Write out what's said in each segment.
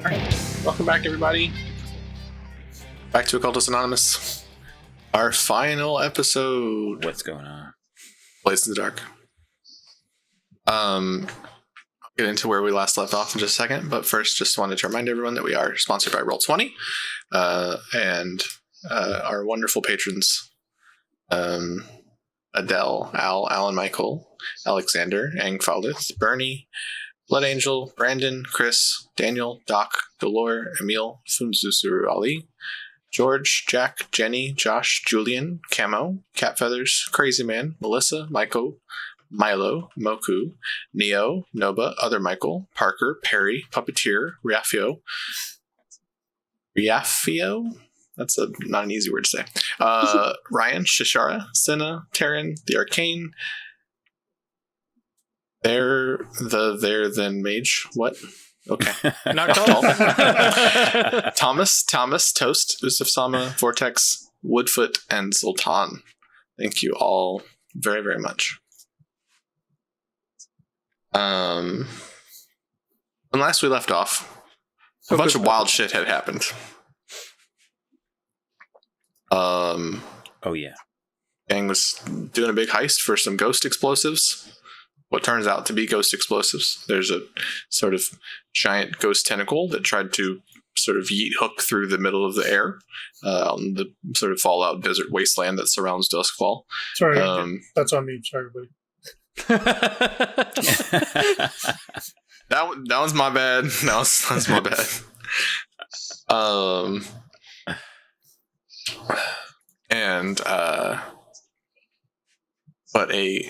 All right, welcome back, everybody. Back to Occultists Anonymous. Our final episode. What's going on? Blades in the Dark. I'll get into where we last left off in just a second, but first, just wanted to remind everyone that we are sponsored by Roll20, and our wonderful patrons, Adele, Alan Michael, Alexander, Angfaldith, Bernie, Blood Angel, Brandon, Chris, Daniel, Doc, Dolor, Emil, Funzusuru Ali, George, Jack, Jenny, Josh, Julian, Camo, Cat Feathers, Crazy Man, Melissa, Michael, Milo, Moku, Neo, Noba, Other Michael, Parker, Perry, Puppeteer, Riafio. That's not an easy word to say. Ryan, Shishara, Senna, Taryn, The Arcane, then Mage. What? Okay. Not called. Thomas, Toast, Usuf Sama, Vortex, Woodfoot, and Sultan. Thank you all very, very much. When last we left off, a bunch of wild shit had happened. Oh yeah. Gang was doing a big heist for some ghost explosives. What turns out to be ghost explosives. There's a sort of giant ghost tentacle that tried to sort of yeet Hook through the middle of the air on the sort of fallout desert wasteland that surrounds Duskfall. Sorry, that's on me. Sorry, buddy. That was my bad. That was my bad. But a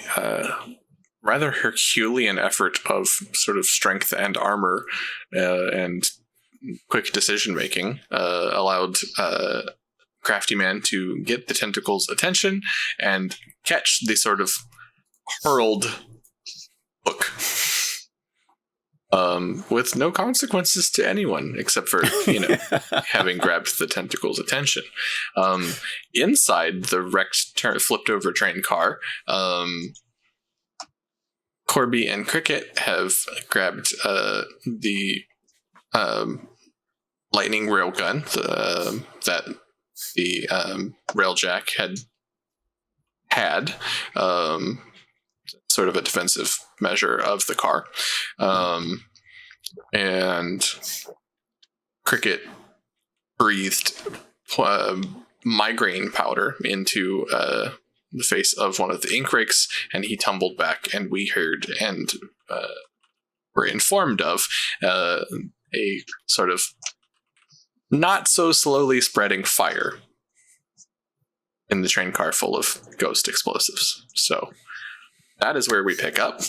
rather Herculean effort of sort of strength and armor and quick decision making allowed Crafty Man to get the tentacle's attention and catch the sort of hurled Hook. With no consequences to anyone except for, having grabbed the tentacle's attention. Inside the wrecked, flipped over train car, Corby and Cricket have grabbed the lightning railgun that the railjack had sort of a defensive measure of the car. And Cricket breathed migraine powder into the face of one of the ink rakes, and he tumbled back, and we heard and were informed of a sort of not so slowly spreading fire in the train car full of ghost explosives. So that is where we pick up.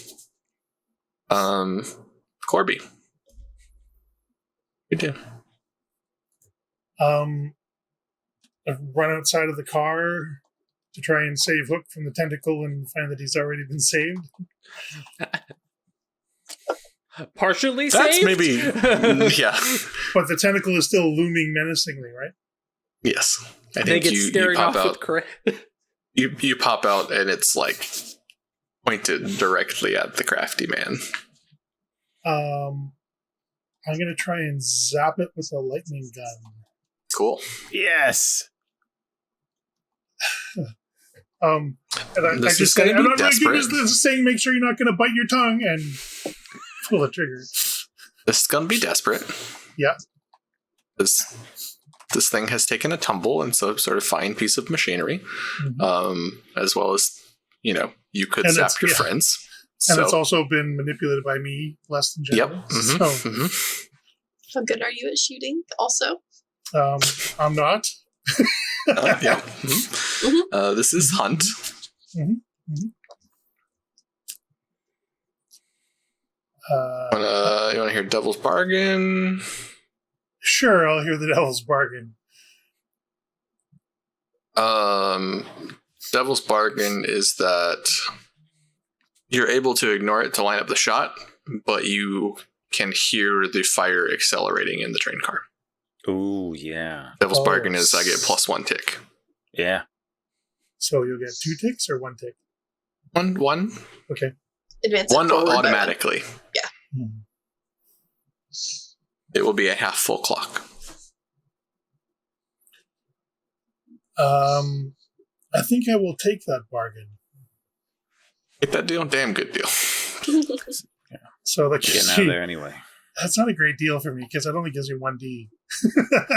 Corby. You do. I've run outside of the car to try and save Hook from the tentacle and find that he's already been saved. Partially That's saved? maybe, yeah. But the tentacle is still looming menacingly, right? Yes. I They think get you staring pop off out. with correct. You pop out, and it's like pointed directly at the Crafty Man. I'm going to try and zap it with a lightning gun. Cool. Yes. And I This just is say, gonna I'm be not really desperate. this is saying make sure you're not going to bite your tongue and pull the trigger. This is gonna be desperate. Yeah. This thing has taken a tumble, and so sort of fine piece of machinery, as well as you could And zap it's- your yeah. friends. And So it's also been manipulated by me less than generally. yep. Mhm, So mhm. How good are you at shooting also? I'm not. Yeah. Mhm. This is Hunt. You You want to hear Devil's Bargain? Sure, I'll hear the devil's bargain. Devil's Bargain is that you're able to ignore it to line up the shot, but you can hear the fire accelerating in the train car. Ooh, yeah. Devil's Bargain is I get +1 tick. Yeah. So you'll get 2 ticks or 1 tick? One. Okay. Advance One it forward by automatically. Yeah. It will be a half full clock. I think I will take that bargain. Get that deal? Damn good deal. So like, Getting out of there anyway. that's not a great deal for me because it only gives me 1D.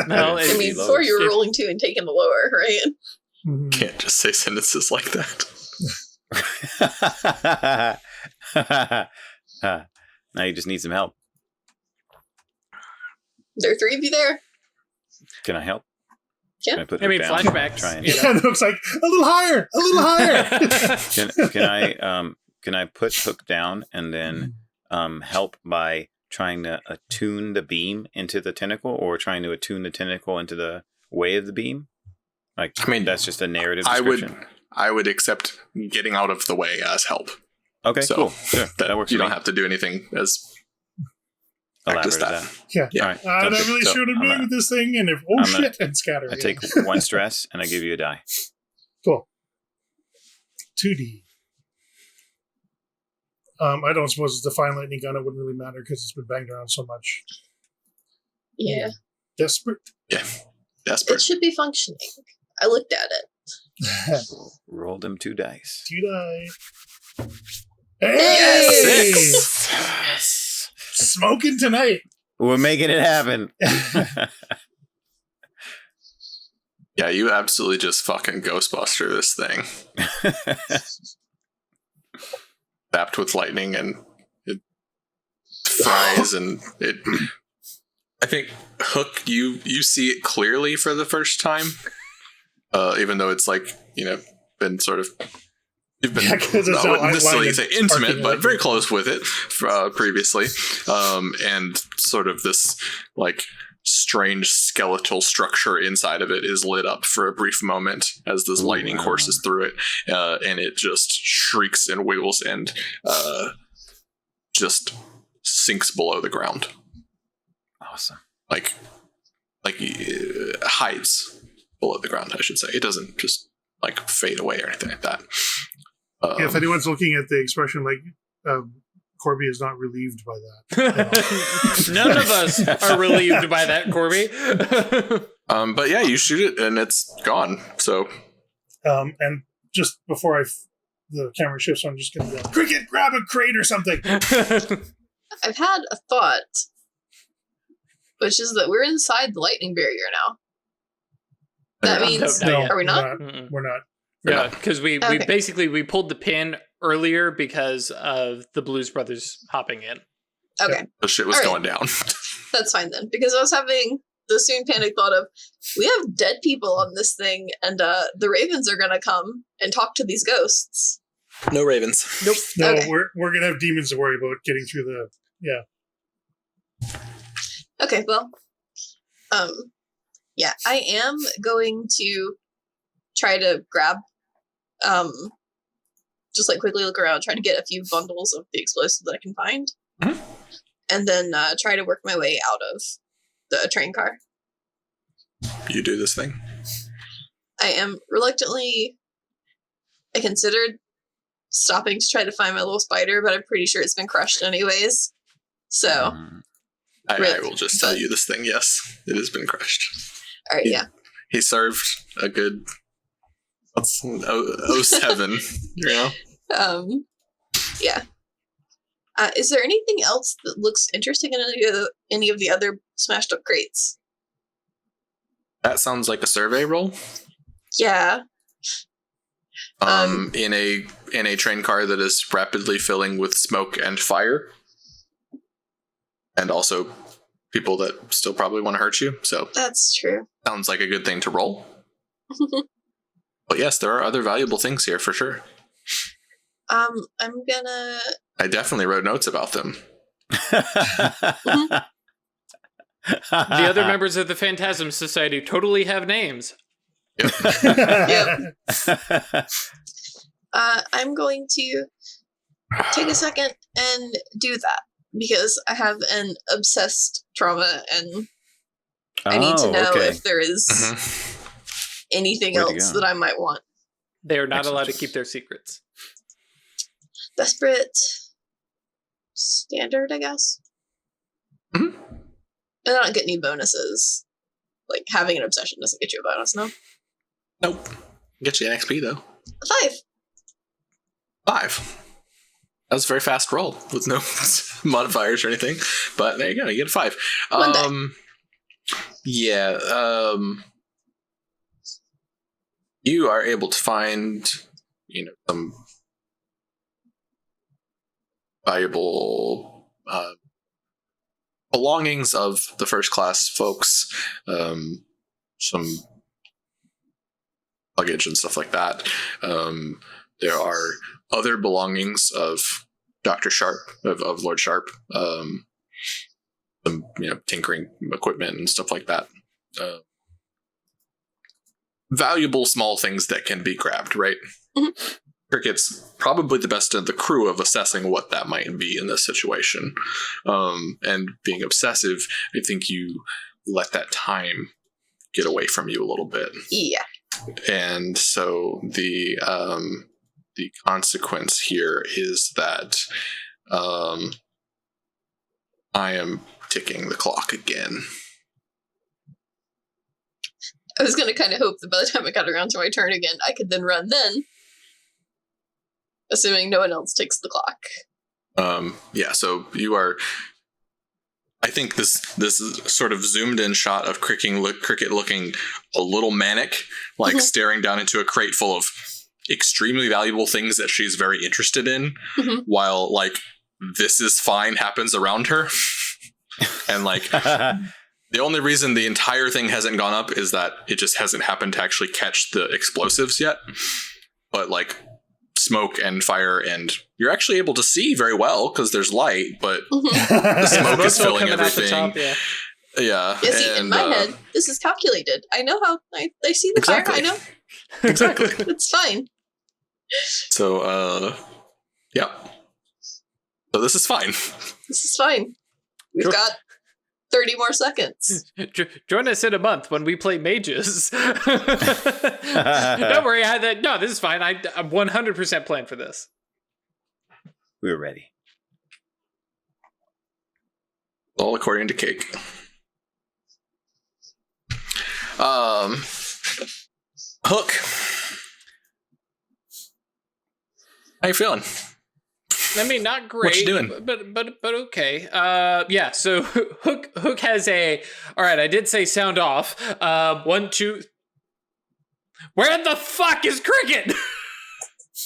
No, I mean, before you were rolling 2 and taking the lower, right? Mhm. Can't just say sentences like that. Now you just need some help. There are 3 of you there. Can I help? Yeah. Can I put I mean, Hook down? flashbacks. Try and, Yeah. Yeah, it looks like a little higher, a little higher. can I put Hook down and then help by trying to attune the beam into the tentacle, or trying to attune the tentacle into the way of the beam? Like, I mean, that's just a narrative I description. I would accept getting out of the way as help. Okay, So cool. Sure. That works. You for don't me. have to do anything as Elaborate practice as that. Yeah. Yeah. All right. I'm sounds not good. really So sure what I'm I'm doing gonna- with this thing, and if I'm gonna- shit, and scatter. I take 1 stress and I give you a die. Cool. 2D. I don't suppose it's a fine lightning gun. It wouldn't really matter because it's been banged around so much. Yeah. Desperate. Desperate. It should be functioning. I looked at it. Roll them 2 dice. 2 die. Yes! Hey! 6. Yes. Smoking tonight. We're making it happen. Yeah, you absolutely just fucking Ghostbuster this thing. Zapped with lightning and it fries and it... I think, Hook, you see it clearly for the first time. Even though it's like, been sort of... You've been, Yeah, 'cause it's I wouldn't outlined necessarily as say intimate, parking but lot. very close with it previously. And sort of this, like, strange skeletal structure inside of it is lit up for a brief moment as this lightning courses through it, and it just shrieks and wiggles and just sinks below the ground, Awesome. like hides below the ground, I should say. It doesn't just like fade away or anything like that. If anyone's looking at the expression, like, Corby is not relieved by that. None of us are relieved by that, Corby. But yeah, you shoot it and it's gone. So And just before the camera shifts, I'm just going to go, Cricket, grab a crate or something. I've had a thought, which is that we're inside the lightning barrier now. That Yeah. means, No, are we not? Mm-mm. We're not. Yeah, because we Okay. basically we pulled the pin earlier because of the Blues Brothers hopping in. Okay, the shit was All going right. down. that's fine then. Because I was having the soon panic thought of, we have dead people on this thing, and the ravens are going to come and talk to these ghosts. No ravens. Nope. No, Okay. we're going to have demons to worry about getting through the... Yeah. Okay, well, yeah, I am going to try to grab, just like quickly look around, try to get a few bundles of the explosives that I can find, Mhm. and then try to work my way out of the train car. You do this thing. I am reluctantly, I considered stopping to try to find my little spider, but I'm pretty sure it's been crushed anyways. So, Mhm. I Really? will just tell you this thing. Yes, it has been crushed. all right, yeah. He served a good 07, Yeah. Is there anything else that looks interesting in any of the other smashed up crates? That sounds like a survey roll. Yeah. In a train car that is rapidly filling with smoke and fire, and also people that still probably want to hurt you. So That's true. sounds like a good thing to roll. But yes, there are other valuable things here for sure. I'm gonna. I definitely wrote notes about them. The other members of the Phantasm Society totally have names. Yep. I'm going to take a second and do that because I have an obsessed trauma and I need to know if there is anything Way to else go. that I might want. They are not Excellent. allowed to keep their secrets. Desperate standard, I guess. Mhm. And I don't get any bonuses. Like, having an obsession doesn't get you a bonus, no? Nope. Get you an XP, though. 5. That was a very fast roll with no modifiers or anything. But there you go. You get a 5. One die. Yeah. You are able to find, some valuable belongings of the first class folks, some luggage and stuff like that. There are other belongings of Dr. Sharp, of Lord Sharp, some tinkering equipment and stuff like that. Valuable small things that can be grabbed, right? Mm-hmm. Cricket's probably the best of the crew of assessing what that might be in this situation. And being obsessive, I think you let that time get away from you a little bit. Yeah. And so the consequence here is that I am ticking the clock again. I was going to kind of hope that by the time I got around to my turn again, I could then run then. Assuming no one else takes the clock. Yeah, so you are... I think this is sort of zoomed in shot of Cricket looking a little manic, like staring down into a crate full of extremely valuable things that she's very interested in, while like this is fine happens around her. And like the only reason the entire thing hasn't gone up is that it just hasn't happened to actually catch the explosives yet. But like smoke and fire, and you're actually able to see very well because there's light, but the smoke is filling everything. Top, yeah. Yeah. Yeah, see, in my head, this is calculated. I know how I see the fire. I know. Exactly. It's fine. So, yeah. So this is fine. This is fine. We've got 30 more seconds. Join us in a month when we play mages. Don't worry. No, this is fine. I'm 100% planned for this. We're ready. All according to Cake. Hook. How you feeling? I mean, not great. What you doing? But okay. Yeah. So Hook has a. All right. I did say sound off. 1, 2. Where the fuck is Cricket?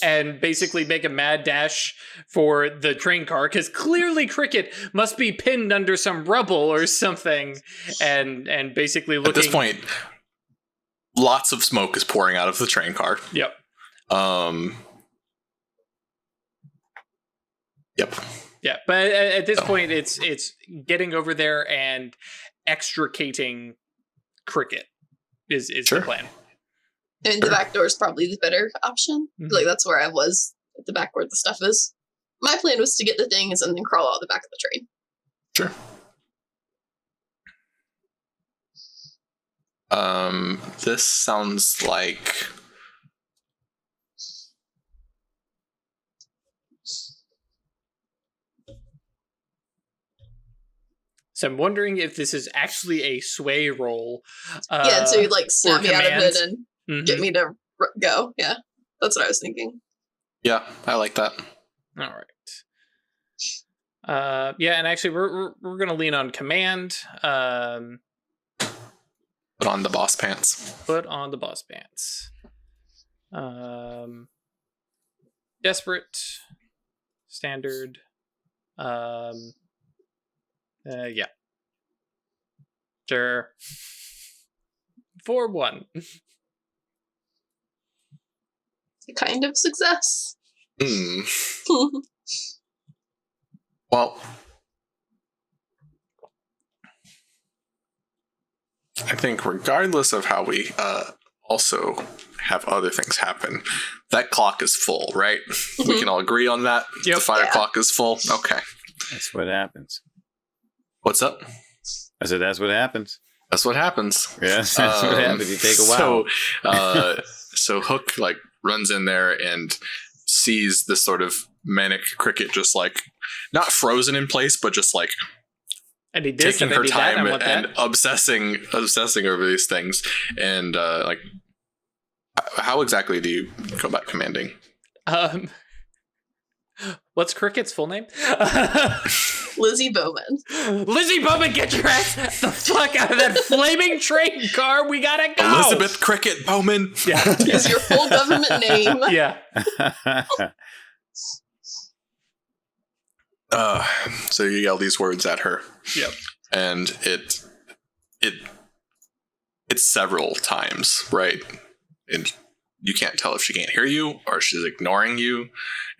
And basically make a mad dash for the train car because clearly Cricket must be pinned under some rubble or something, and basically looking. At this point, lots of smoke is pouring out of the train car. Yep. Yep. Yeah, but at this point, it's getting over there and extricating Cricket is Sure. the plan. I mean, the back door is probably the better option. Like, that's where I was, at the back where the stuff is. My plan was to get the things and then crawl out the back of the train. Sure. This sounds like... So I'm wondering if this is actually a sway roll. Yeah, so you like snap or me out of it command. and get me to go. Yeah, that's what I was thinking. Yeah, I like that. All right. Yeah, and actually we're gonna lean on command. Put on the boss pants. Put on the boss pants. Desperate. Standard. Yeah. Sure. 4-1. Kind of success. Well, I think regardless of how we also have other things happen, that clock is full, right? We can all agree on that? Yep. The fire Yeah. clock is full? Okay. That's what happens. What's up? I said, that's what happens. That's what happens. Yes, that's what happens. You take a while. So Hook like runs in there and sees this sort of manic Cricket just like not frozen in place, but just like I need this, taking and I her need that, time I want and that. obsessing over these things. And like, how exactly do you go about commanding? What's Cricket's full name? Lizzie Bowman. Lizzie Bowman, get your ass the fuck out of that flaming train car. We gotta go. Elizabeth Cricket Bowman. Yeah. Is your full government name? Yeah. So you yell these words at her. Yep. And it's several times, right? And you can't tell if she can't hear you or she's ignoring you,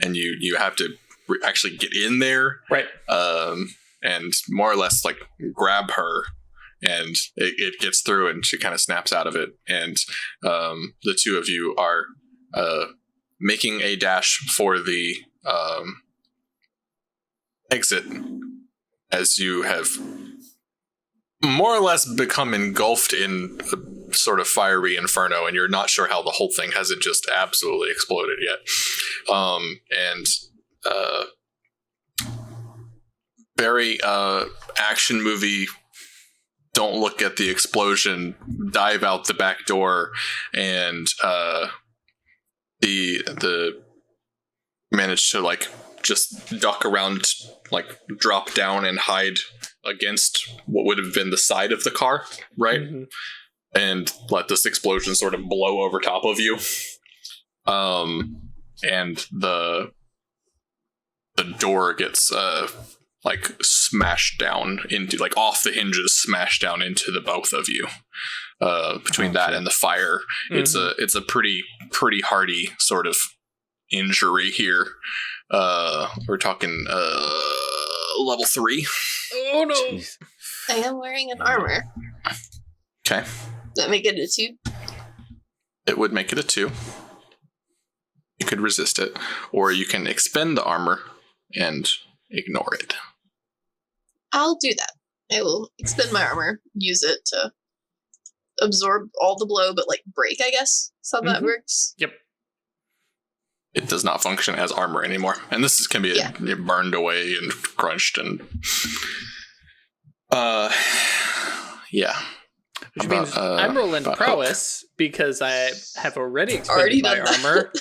and you have to actually get in there, Right. And more or less like grab her, and it gets through, and she kind of snaps out of it, and the two of you are making a dash for the exit, as you have more or less become engulfed in a sort of fiery inferno, and you're not sure how the whole thing hasn't just absolutely exploded yet. Very action movie, don't look at the explosion, dive out the back door, and the manage to like just duck around, like drop down and hide against what would have been the side of the car, right? Mm-hmm. And let this explosion sort of blow over top of you. And the door gets like smashed down into, like off the hinges, smashed down into the both of you. Between that and the fire, mm-hmm. it's a pretty hardy sort of injury here. We're talking level 3. Oh no! Jeez. I am wearing an armor. Okay. Does that make it a 2? It would make it a 2. You could resist it, or you can expend the armor and ignore it. I'll do that. I will expend my armor, use it to absorb all the blow, but like break, I guess. That's how that works. Yep. It does not function as armor anymore, and this can be burned away and crunched and yeah. Which means I'm rolling prowess because I have already expended Already my done that. armor.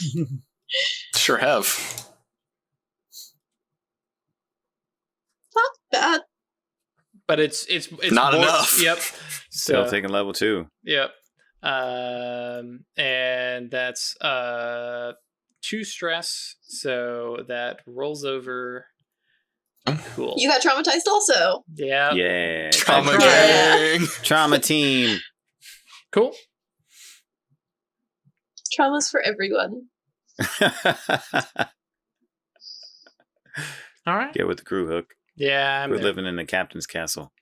Sure have. Not bad. But it's not more, enough. Yep. Still So, taking level 2. Yep. And that's 2 stress, so that rolls over. Cool. You got traumatized also. Yeah. Yeah. Trauma Yeah. gang. Trauma team. Cool. Traumas for everyone. All right. Get with the crew, Hook. Yeah, We're living in the captain's castle.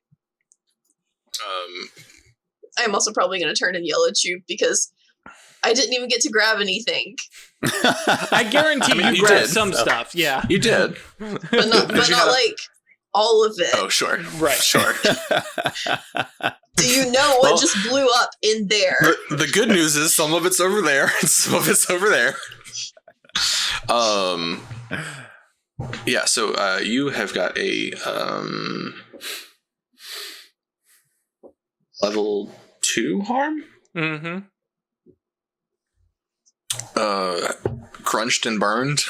I'm also probably going to turn and yell at you because I didn't even get to grab anything. I guarantee you you grabbed did. some stuff. Yeah. You did. But not like all of it. Oh, sure. Right. Sure. Do you know what Well, just blew up in there? The good news is some of it's over there, and some of it's over there. Yeah, so you have got a level 2 harm? Mm-hmm. Crunched and burned.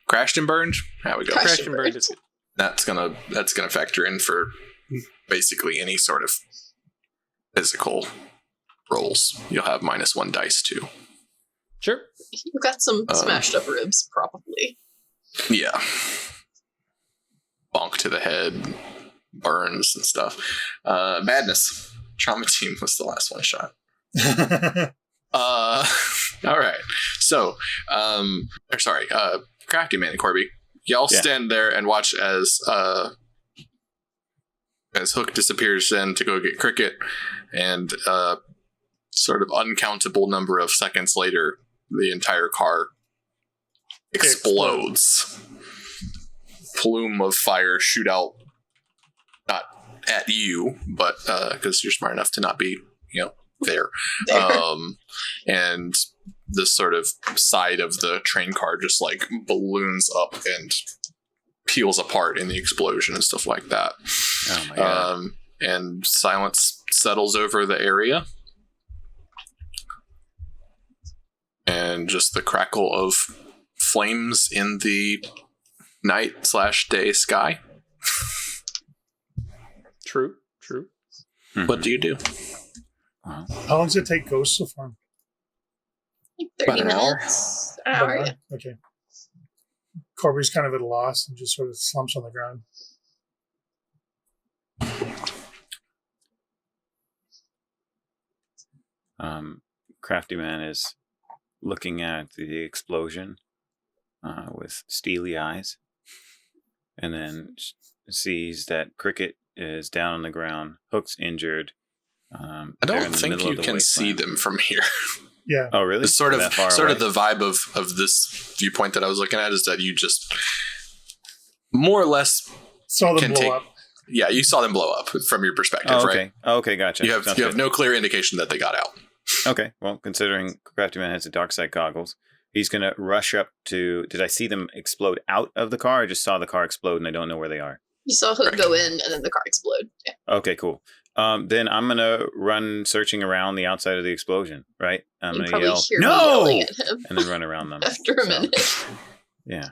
Crashed and burned? How we go? Crashed Crash and burn is That's gonna factor in for basically any sort of physical rolls. You'll have -1 dice too. Sure. You got some smashed up ribs, probably. Yeah. Bonk to the head, burns and stuff. Madness. Trauma team was the last one shot. All right. So, Crafty Man and Corby, y'all stand there and watch as Hook disappears then to go get Cricket, and sort of uncountable number of seconds later, the entire car explodes. Plume of fire shoot out, not at you, but because you're smart enough to not be, there. And this sort of side of the train car just like balloons up and peels apart in the explosion and stuff like that. Oh my god. And silence settles over the area. And just the crackle of flames in the night/day sky. True. What do you do? Wow. How long does it take ghosts to form? Like About 30 an hour. minutes. An hour, yeah. Okay. Corby's kind of at a loss and just sort of slumps on the ground. Crafty Man is looking at the explosion with steely eyes, and then sees that Cricket is down on the ground. Hook's injured. I don't think you can see them from here. Yeah. Oh, really? It's sort of That far the away? vibe of this viewpoint that I was looking at is that you just more or less Saw them can blow take. up. Yeah, you saw them blow up from your perspective, Oh, right? okay. Okay, gotcha. You have Sounds you have good. no clear indication that they got out. Okay, well, considering Crafty Man has the dark side goggles, he's going to rush up to... Did I see them explode out of the car? I just saw the car explode and I don't know where they are. You saw Hook go in and then the car explode. Yeah. Okay, cool. Then I'm going to run searching around the outside of the explosion, right? I'm You going to probably yell, hear me "No!" yelling at him and then run around them. after a So, minute. Yeah.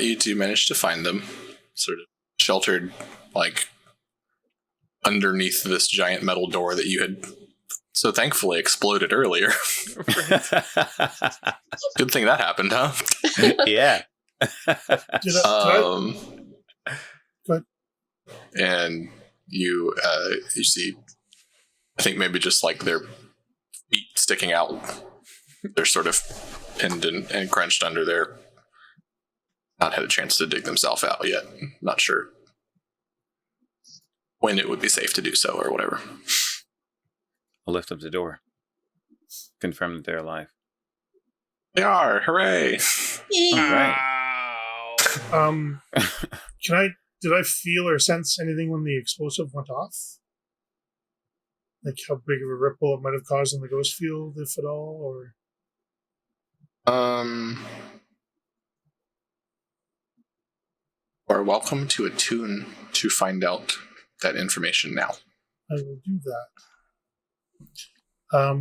You do manage to find them, sort of sheltered, like underneath this giant metal door that you had so thankfully exploded earlier. Good thing that happened, huh? Yeah. Did I, Good. And you see, I think maybe just like their feet sticking out. They're sort of pinned and crunched under there. Not had a chance to dig themselves out yet. Not sure when it would be safe to do so or whatever. I'll lift up the door. Confirm that they're alive. They are, hooray! Yay. All right. Did I feel or sense anything when the explosive went off? Like how big of a ripple it might have caused in the ghost field, if at all, or You are welcome to attune to find out that information now. I will do that.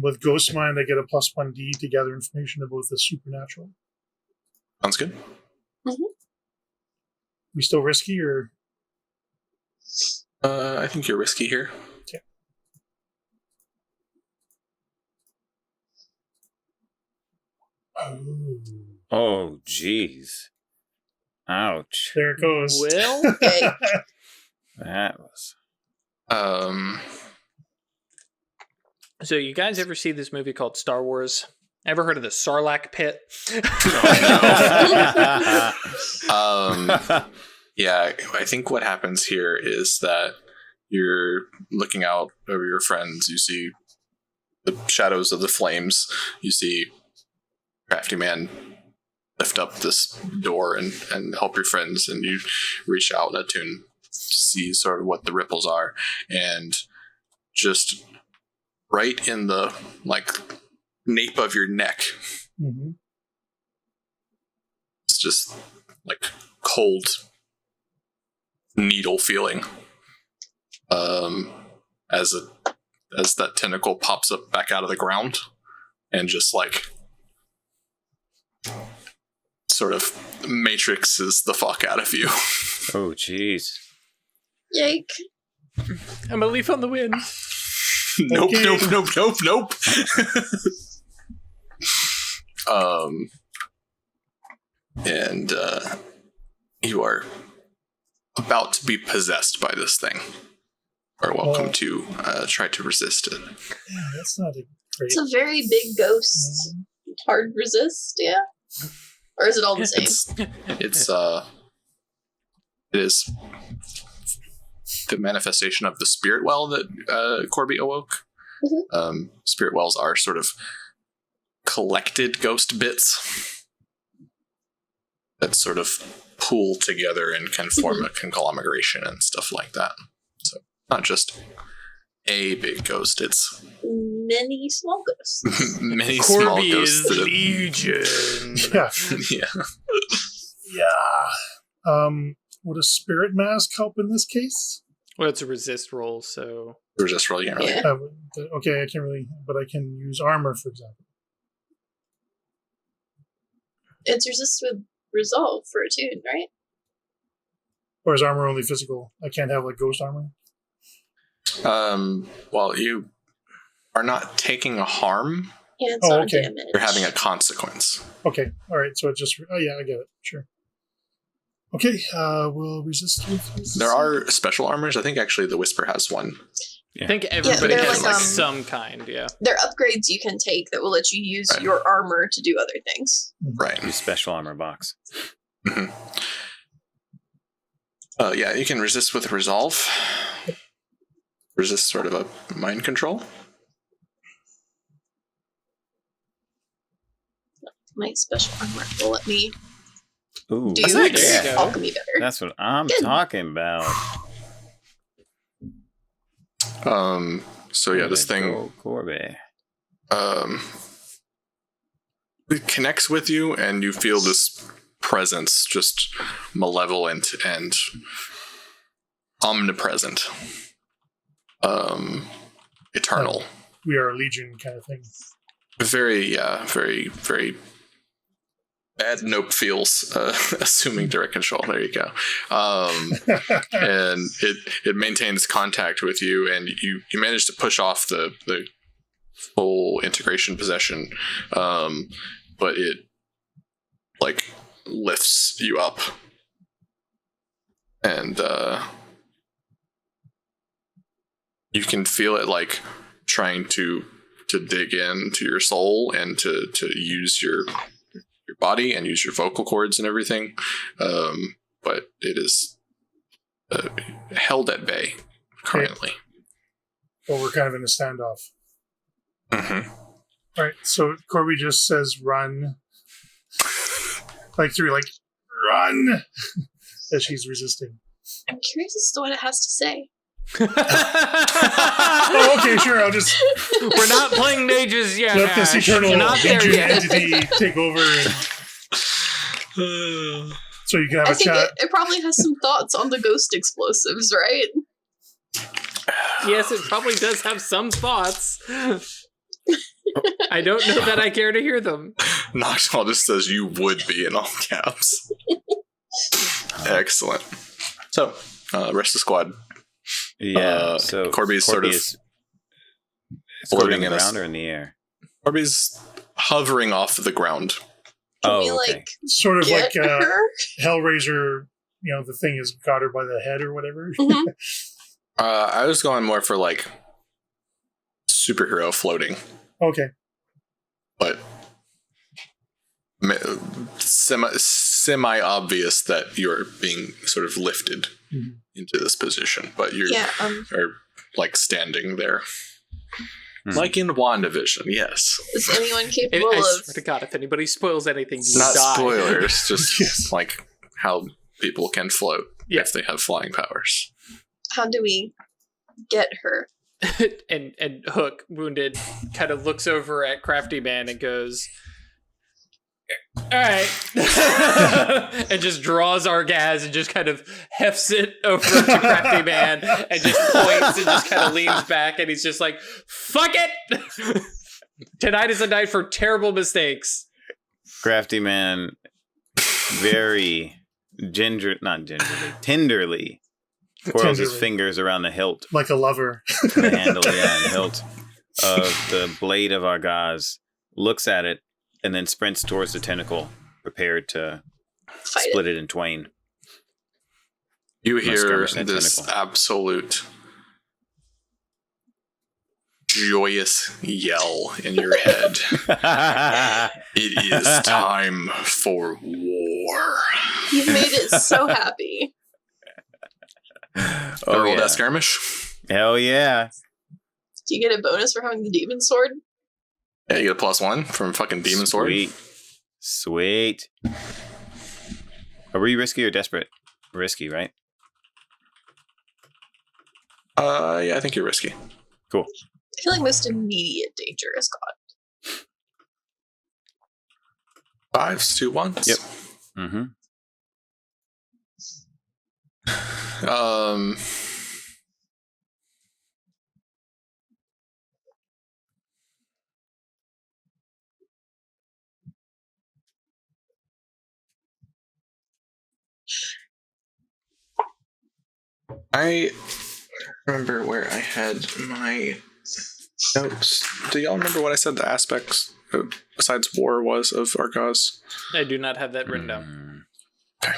With Ghost Mind, I get a +1D to gather information about the supernatural. Sounds good. We still risky, or I think you're risky here. oh, Oh, jeez. Ouch. there it goes. Well, Okay. That was... so you guys ever see this movie called Star Wars? Ever heard of the Sarlacc pit? Yeah, I think what happens here is that you're looking out over your friends. You see the shadows of the flames. You see Crafty Man lift up this door and help your friends, and you reach out and attune to see sort of what the ripples are. And just right in the nape of your neck, Mm-hmm. it's just like cold needle feeling as that tentacle pops up back out of the ground and just like sort of matrixes the fuck out of you. Oh, jeez. Yike. I'm a leaf on the wind. Nope. And you are about to be possessed by this thing. You are welcome to try to resist it. Yeah, that's not a great. It's a very big ghost. Hard to resist, yeah? Or is it all the same? It is the manifestation of the spirit well that Corby awoke. Mhm. Spirit wells are sort of collected ghost bits that sort of pool together and can form a conglomeration and stuff like that. So not just a big ghost, it's Many small ghosts. many small Corby ghosts is that have- legion. Yeah, yeah. yeah. Would a spirit mask help in this case? Well, it's a resist roll, so Resist roll, you can't really. Yeah. Okay, I can't really, but I can use armor, for example. It's resist with resolve for attune, right? Or is armor only physical? I can't have like ghost armor? Well, you are not taking a harm. And it's on okay. damage. You're having a consequence. Okay, alright, so it just... Oh yeah, I get it, sure. Okay, we'll resist with this. There are special armors. I think actually the Whisper has one. I think everybody they're has like, some kind, yeah. There are upgrades you can take that will let you use Right. your armor to do other things. Right. Your special armor box. Mm-hmm. Yeah, you can resist with resolve. Resist sort of a mind control. My special armor will let me Ooh, do That's nice. There you go. alchemy better. that's what I'm Good. talking about. So yeah, this Let's thing go, Corby. it connects with you, and you feel this presence, just malevolent and omnipresent, eternal. We are a legion kind of thing. Very bad nope feels, assuming direct control. There you go. And it maintains contact with you, and you manage to push off the full integration possession, but it like lifts you up, and you can feel it like trying to dig into your soul and to use your body and use your vocal cords and everything, but it is held at bay currently. Well, we're kind of in a standoff. Mm-hmm. All right, so Corby just says run. Like through, like, run! As she's resisting. I'm curious as to what it has to say. Oh, okay, sure, I'll just We're not playing mages yet. let this Ash. eternal You're not there legion yet. entity take over, and so you can have I a think chat. it probably has some thoughts on the ghost explosives, right? Yes, it probably does have some thoughts. I don't know that I care to hear them. Nocturnal just says you would be in all caps. Excellent. So, rest of the squad. Yeah, so Corby's sort of is floating floating in a around or in the air. Corby's hovering off the ground. Can we, okay. like, Sort of get like her? Hellraiser, the thing has got her by the head or whatever. Mhm. I was going more for like superhero floating, Okay. but semi obvious that you're being sort of lifted Mhm. into this position, but you Yeah, are like standing there. Hmm. Like in WandaVision, yes. is anyone I capable of... swear to God, if anybody spoils anything, you Not die. spoilers, just Yes. like how people can float Yeah. if they have flying powers. How do we get her? and Hook, wounded, kind of looks over at Crafty Man and goes, "All right," and just draws our gas and just kind of hefts it over to Crafty Man and just points and just kind of leans back, and he's just like, "Fuck it! Tonight is a night for terrible mistakes." Crafty Man very tenderly twirls his Tenderly. fingers around the hilt, Like a lover. the handle, and the hilt of the blade of our gauze, looks at it, and then sprints towards the tentacle, prepared to Fight split it in twain. You Must hear skirmish that this tentacle. absolute joyous yell in your head. It is time for war. You made it so happy. I Oh, rolled yeah. that skirmish. Hell yeah. Do you get a bonus for having the demon sword? Yeah, you get a +1 from fucking Demon Sword. Sweet. Are we risky or desperate? Risky, right? Yeah, I think you're risky. Cool. I feel like most immediate danger is gone. 5s, 2 1s. Yep. Mm-hmm. I remember where I had my notes. Do y'all remember what I said the aspects, besides war, was of Argos? I do not have that written down. Okay.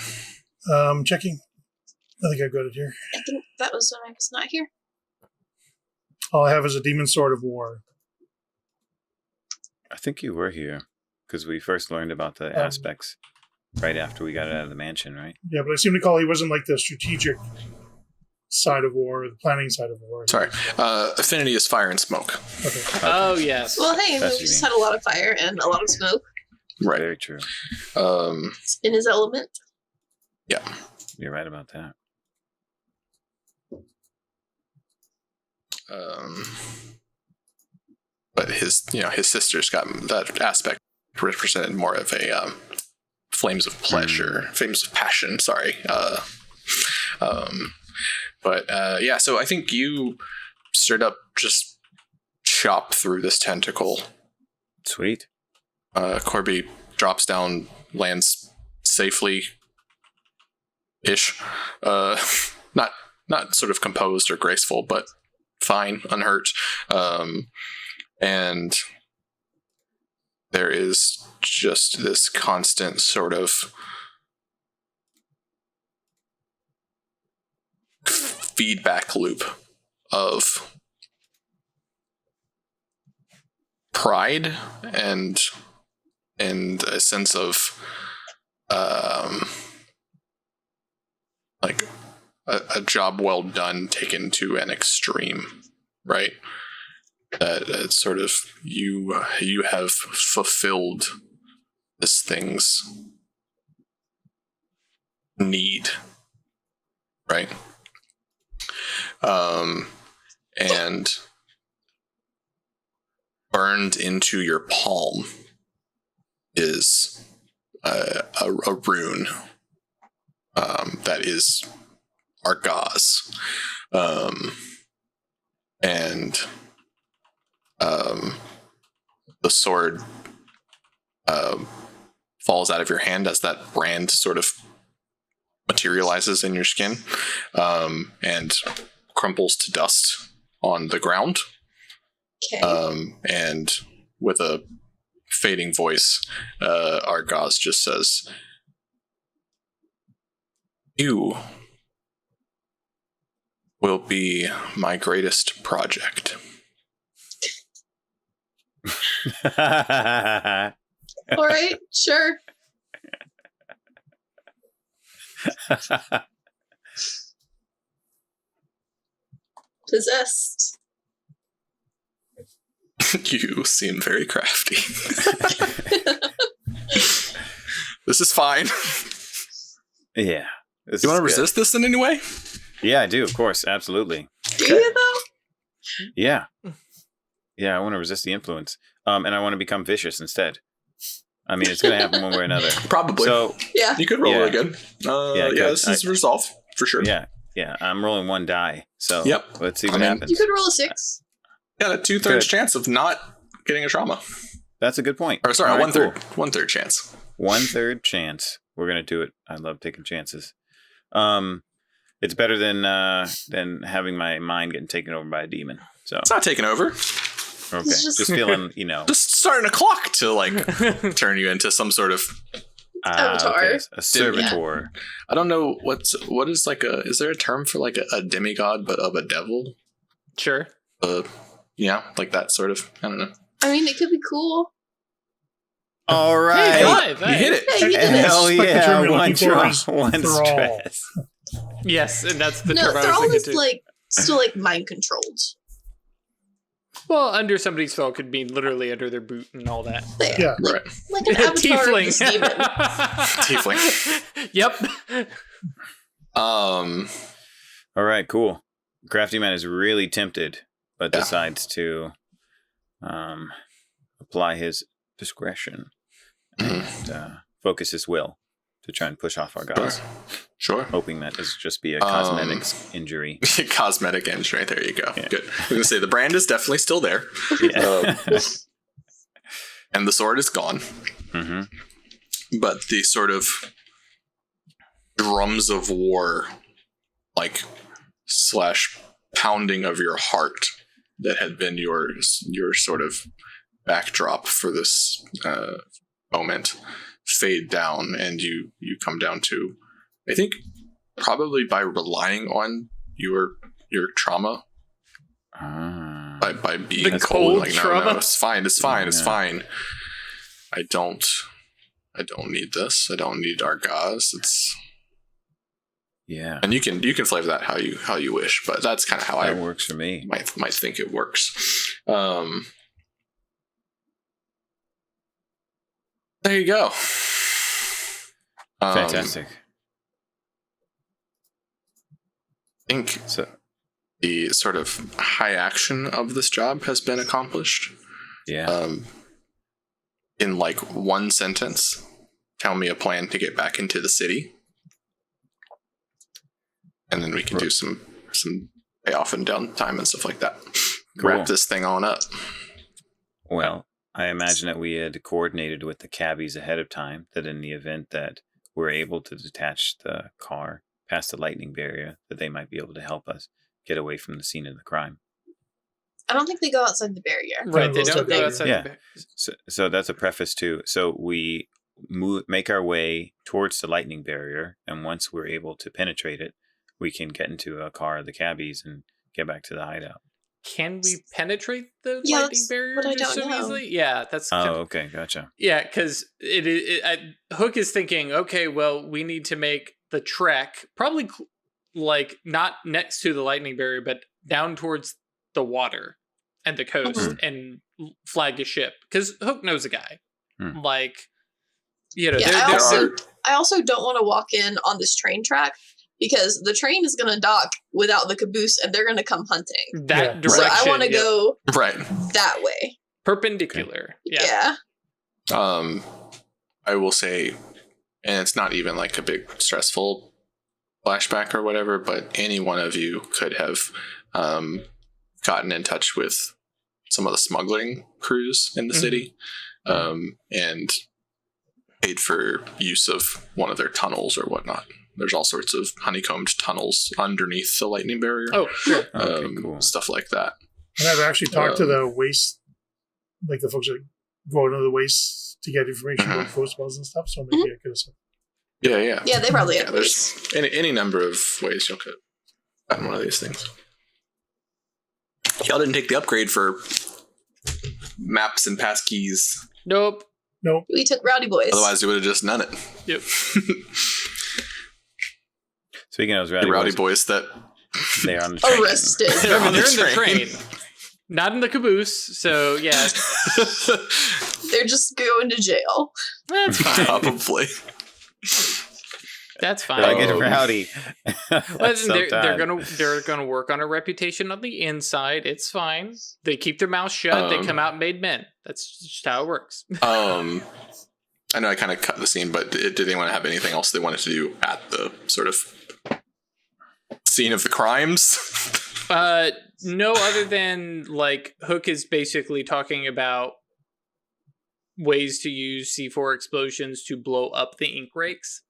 Checking. I think I've got it here. I think that was when I was not here. All I have is a demon sword of war. I think you were here because we first learned about the aspects right after we got out of the mansion, right? Yeah, but I seem to recall he wasn't like the strategic side of war or the planning side of war. Sorry. Affinity is fire and smoke. Okay. Oh, yes. Well, hey, we just had a lot of fire and a lot of smoke. Right. Very true. It's in his element. Yeah. You're right about that. But his sister's got that aspect represented more of a flames of pleasure, flames of passion. Sorry. But yeah, so I think you straight up just chop through this tentacle. Sweet. Corby drops down, lands safely ish. Not sort of composed or graceful, but fine, unhurt. And there is just this constant sort of feedback loop of pride and a sense of like a job well done taken to an extreme, right? That it's sort of you have fulfilled this thing's need, right? And burned into your palm is a rune that is Argos, and the sword falls out of your hand as that brand sort of materializes in your skin, and crumples to dust on the ground. Okay. And with a fading voice, Argos just says, "You will be my greatest project." All right, sure. Possessed. You seem very crafty. This is fine. Yeah. You want to resist this in any way? Yeah, I do, of course. Absolutely. Do you though? Yeah. Yeah, I want to resist the influence. And I want to become vicious instead. I mean, it's going to happen one way or another. Probably. So, yeah. You could roll it again. This is resolve, for sure. Yeah. I'm rolling one die. So let's see what happens. You could roll a 6. Got a 2/3 chance of not getting a trauma. That's a good point. Or sorry, right, 1/3. Cool. 1/3 chance. 1/3 chance. We're going to do it. I love taking chances. It's better than having my mind getting taken over by a demon. So it's not taken over. Okay. Just feeling, just starting a clock to like turn you into some sort of avatar. Okay. A servitor. Yeah. I don't know what is like is there a term for like a demigod but of a devil? Sure. Yeah, like that sort of. I don't know. I mean, it could be cool. All right. Hey, you hit it. Yeah, you did it. Hell yeah. One draw, one stress. Yes, and that's the No, term I was Thrall thinking is too. like still like mind controlled. Well, under somebody's spell could mean literally under their boot and all that. There. Yeah. Right. Like an avatar of this demon. Tiefling. Yep. All right, cool. Crafty Man is really tempted, but decides to apply his discretion and focus his will to try and push off Argos. Hoping that this just be a cosmetics injury. Cosmetic injury. There you go. Yeah. Good. I was going to say the brand is definitely still there. Yeah. And the sword is gone. Mm-hmm. But the sort of drums of war, like / pounding of your heart that had been your sort of backdrop for this moment fade down, and you come down to, I think, probably by relying on your trauma, by being The cold, cold like trauma? no, it's fine, it's Yeah. fine. I don't need this. I don't need our gauze. It's Yeah. and you can flavor that how you wish, but that's kind of how That I works for me. might think it works. There you go. Fantastic. I think So, the sort of high action of this job has been accomplished. yeah. In like one sentence, tell me a plan to get back into the city, and then we can do some payoff and downtime and stuff like that. Cool. Wrap this thing on up. Well, I imagine that we had coordinated with the cabbies ahead of time that in the event that we're able to detach the car past the lightning barrier, that they might be able to help us get away from the scene of the crime. I don't think they go outside the barrier. Right, they Yeah, don't go those outside Yeah. the barrier. So that's a preface too. So we make our way towards the lightning barrier, and once we're able to penetrate it, we can get into a car of the cabbies and get back to the hideout. Can we penetrate the Yeah, lightning that's barrier what I just don't so know. easily? Yeah, that's Oh, okay, gotcha. yeah, because Hook is thinking, okay, well, we need to make the trek probably like not next to the lightning barrier, but down towards the water and the coast and flag a ship, because Hook knows a guy. Hmm. Like, you know, Yeah, there- I also don't want to walk in on this train track because the train is going to dock without the caboose and they're going to come hunting. that Yeah. direction. So I want to yep. go Right. that way. perpendicular. Yeah. Yeah. I will say, and it's not even like a big stressful flashback or whatever, but any one of you could have gotten in touch with some of the smuggling crews in the city, and paid for use of one of their tunnels or whatnot. There's all sorts of honeycombed tunnels underneath the lightning barrier. Oh, sure. Okay, cool. Stuff like that. And I've actually talked to the waste, like the folks that go into the waste to get information about ghost wells and stuff. So maybe I could have said, Yeah. Yeah, they probably have There's waste. any number of ways you could have gotten one of these things. Y'all didn't take the upgrade for maps and passkeys. Nope. nope. We took Rowdy Boys. Otherwise, you would have just done it. Yep. Speaking of The rowdy rowdy boys, boys that they're on the train. Arrested. They're on the They're in the train. train. Not in the caboose, so yeah, They're just going to jail. that's fine. Probably. That's fine. Gotta get Oh. rowdy. Listen, they're Sometime. gonna work on a reputation on the inside. It's fine. They keep their mouth shut. They come out made men. That's just how it works. I know I kind of cut the scene, but did anyone have anything else they wanted to do at the sort of scene of the crimes? No, other than like Hook is basically talking about ways to use C4 explosions to blow up the ink rakes.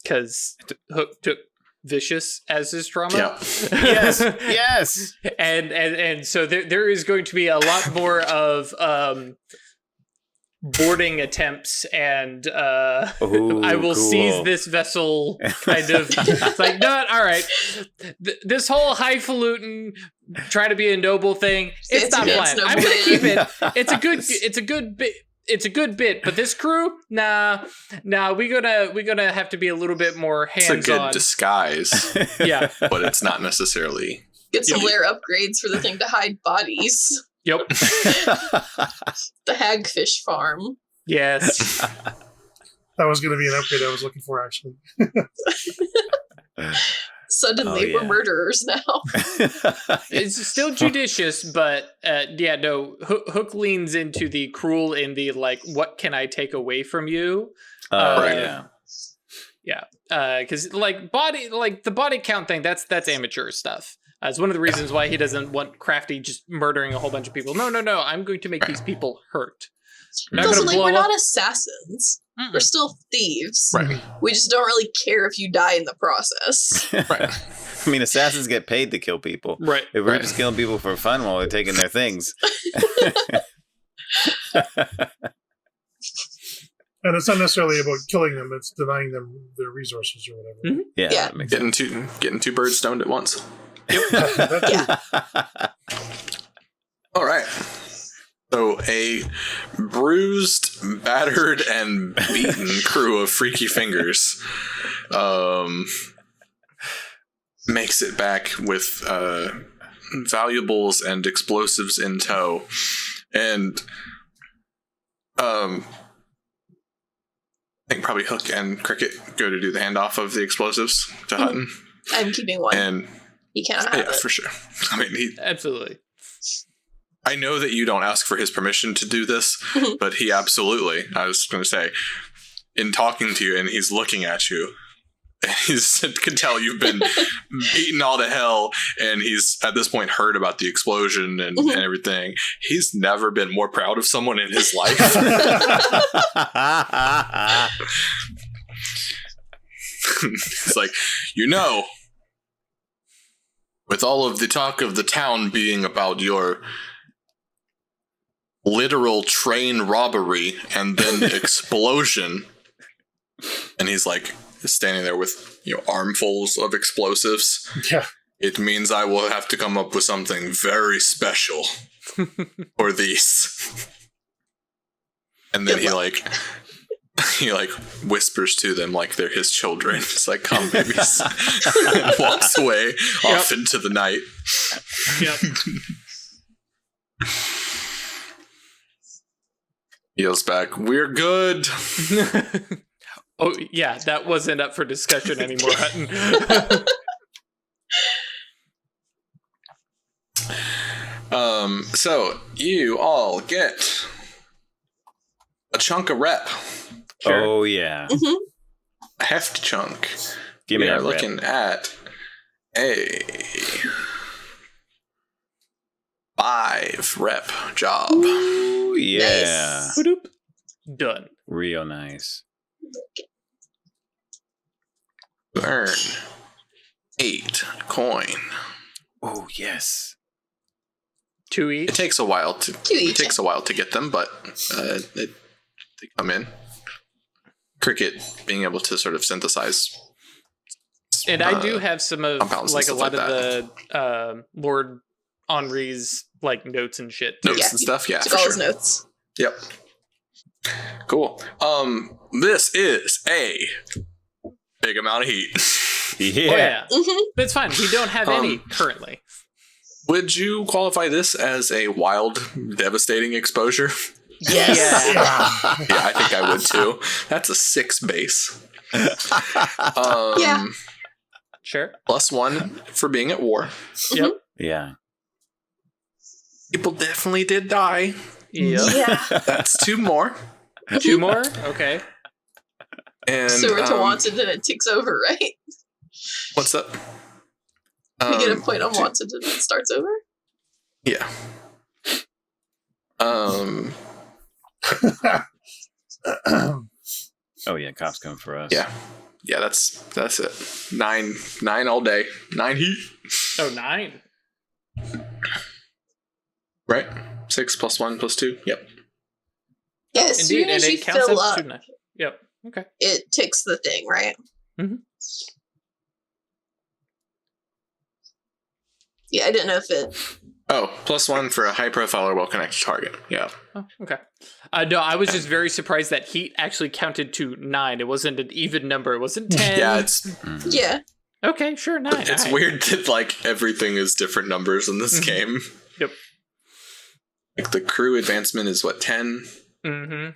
Because Hook took Vicious as his trauma. Yeah. Yes, yes. and so there is going to be a lot more of boarding attempts and Ooh, I will cool. seize this vessel kind of. It's like, no, all right. This whole highfalutin trying to be a noble thing, it's not Fancy planned. dance, I'm noble gonna keep man. it. It's a good bit. It's a good bit, but this crew, nah, we're gonna have to be a little bit more It's a good hands-on. disguise, Yeah. but it's not necessarily. Get some layer upgrades for the thing to hide bodies. Yep. The hagfish farm. Yes. That was going to be an upgrade I was looking for, actually. Suddenly, we're murderers now. It's still judicious, but no. Hook leans into the cruel and the like. What can I take away from you? Yeah. Because the body count thing, that's amateur stuff. It's one of the reasons why he doesn't want Crafty just murdering a whole bunch of people. No. I'm going to make these people hurt. Also, we're not assassins. Mm-mm. We're still thieves. Right. We just don't really care if you die in the process. Right. I mean, assassins get paid to kill people. Right. If we're just killing people for fun while they're taking their things. And it's not necessarily about killing them; it's denying them their resources or whatever. Mm-hmm. Yeah. That makes sense. Getting two birds stoned at once. Yeah. All right. So a bruised, battered, and beaten crew of Freaky Fingers makes it back with valuables and explosives in tow. And I think probably Hook and Cricket go to do the handoff of the explosives to Hutton. I'm keeping one. And he cannot have it. for sure. I mean, absolutely. I know that you don't ask for his permission to do this, but he absolutely, I was going to say, in talking to you and he's looking at you, he can tell you've been beaten all to hell, and he's at this point heard about the explosion and everything. He's never been more proud of someone in his life. It's like, with all of the talk of the town being about your literal train robbery and then explosion, and he's like standing there with armfuls of explosives. Yeah, it means I will have to come up with something very special for these. And then he whispers to them like they're his children. It's like, come babies. And walks away off into the night. Yep. Yells back, we're good. Oh, yeah, that wasn't up for discussion anymore, Hutton. So you all get a chunk of rep. Sure. Oh, yeah. A hefty chunk. Give me we that are looking at a 5 rep job. Ooh, yeah. Nice. Done. Real nice. Earn 8 coin. Oh, yes. 2 each. It takes a while to 2 each. It takes a while to get them, but they come in. Cricket being able to sort of synthesize. And I do have some of compounds and like a stuff lot like of the Lord Henri's like notes and shit. Notes and stuff, yeah, Took for all sure. his notes. Yep. Cool. This is a big amount of heat. Yeah. Oh, yeah. Mm-hmm. That's fine. We don't have any currently. Would you qualify this as a wild, devastating exposure? Yes. Yeah. Yeah, I think I would too. That's a 6 base. Yeah. Sure. +1 for being at war. Yep. Yeah. People definitely did die. Yep. Yeah. That's 2 more. 2 more? Okay. And So we're to wanted and it ticks over, right? what's up? We get a point on wanted and it starts over? Yeah. Oh, yeah. Cops coming for us. Yeah. Yeah, that's it. 9 all day. 9 heat. Oh, 9. Right? 6 +1 +2. Yep. Yeah, as Indeed, soon as and you it counts fill up up, to 9. Yep. Okay. it ticks the thing, right? Mm-hmm. Yeah, I didn't know if it... Oh, +1 for a high profile or well connected target. Yeah. Oh, okay. No, I was just very surprised that heat actually counted to 9. It wasn't an even number. It wasn't 10. Yeah, it's Yeah. Okay, sure, 9. it's Alright. weird that like everything is different numbers in this game. Yep. Like the crew advancement is what, 10? Mm-hmm.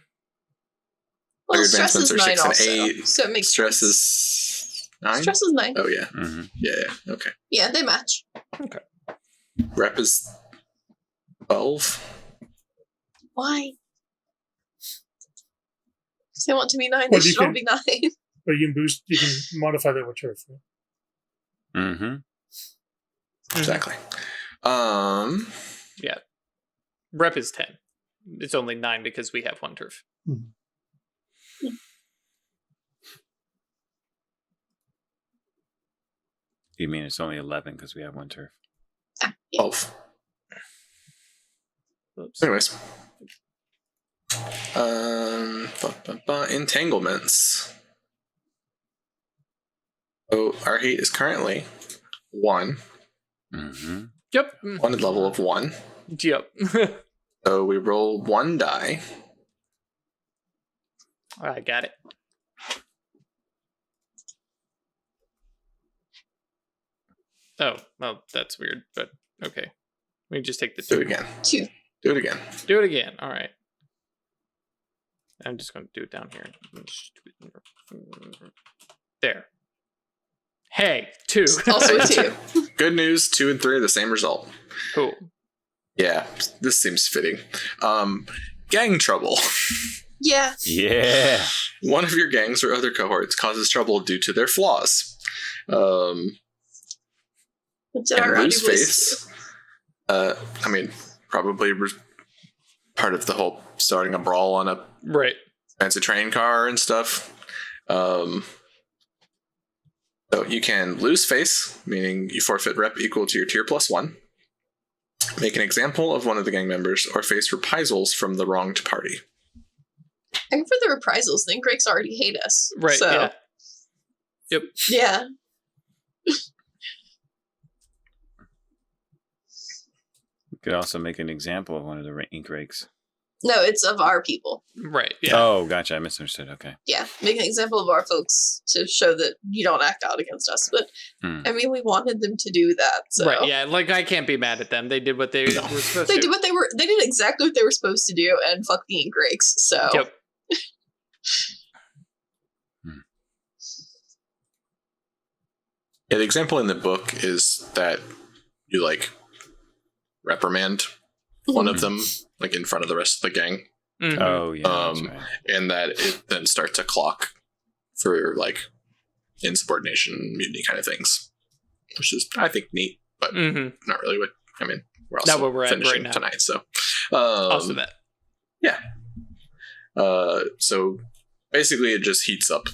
Well, Your stress is advancements are 9 6 and also, 8. so it makes Stress sense. is 9? Stress is 9. Oh, yeah. Mm-hmm. Yeah. Okay. Yeah, they match. Rep is 12. Why? If they want to be 9, Well, they you should all can- be 9. But you can modify that with turf. Right? Mm-hmm. Exactly. Yeah. Rep is 10. It's only 9 because we have 1 turf. You mean it's only 11 because we have 1 turf? 12. Oops. Anyways. Entanglements. So our heat is currently 1. Mm-hmm. Yep. One level of 1. Yep. So we roll 1 die. I got it. Oh, well, that's weird, but okay. We can just take the Do 2. it again. 2. Do it again. Do it again. All right. I'm just going to do it down here. There. Hey, 2. Also a 2. Good news, 2 and 3 are the same result. Cool. Yeah, this seems fitting. Gang trouble. Yeah. Yeah. One of your gangs or other cohorts causes trouble due to their flaws. What did And our rowdy lose boys face. Probably part of the whole starting a brawl on a Right. fancy train car and stuff. So you can lose face, meaning you forfeit rep equal to your tier +1. Make an example of one of the gang members, or face reprisals from the wronged party. And for the reprisals, then Greg's already hate us. Right. So, Yeah. Yep. yeah. You could also make an example of one of the ink rakes. No, it's of our people. Right. Yeah. Oh, gotcha. I misunderstood. Okay. Yeah, make an example of our folks to show that you don't act out against us. But I mean, we wanted them to do that. So. Right. Yeah. Like I can't be mad at them. They did what they were supposed They to. did what they were. They did exactly what they were supposed to do, and fuck the ink rakes. So. Yep. Yeah, the example in the book is that you reprimand one of them in front of the rest of the gang, Mhm. Oh, yeah. That's right. and that it then starts a clock for insubordination, mutiny kind of things, which is I think neat, but Mhm. not really what I mean. We're Not also what we're at finishing right now. tonight, so Also that. so basically it just heats up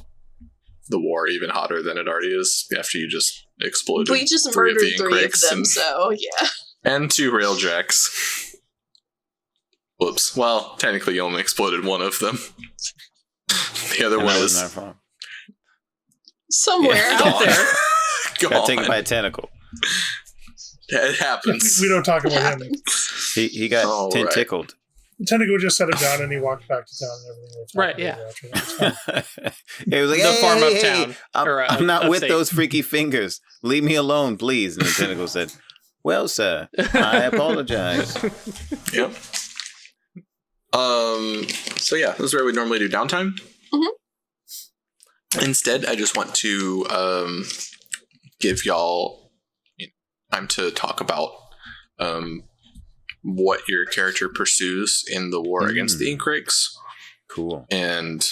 the war even hotter than it already is after you just exploded. We just 3 murdered the ink 3 of rakes them. So yeah. and 2 railjacks. Whoops. Well, technically you only exploded 1 of them. The other And one that is wasn't our fault. Somewhere. Out there. gone. Got taken by a tentacle. It happens. We don't talk It about him. happens. He got All right. tickled. Tentacle just set him down and he walked back to town and everything. Was Right, fine yeah. after that. It's fine. It was like, The hey, farm hey, uptown, hey, I'm, or, I'm not with upstate. those freaky fingers. Leave me alone, please. And the tentacle said, well, sir, I apologize. Yep. So yeah, this is where we normally do downtime. Instead, I just want to give y'all time to talk about what your character pursues in the war against the ink rakes. Cool. And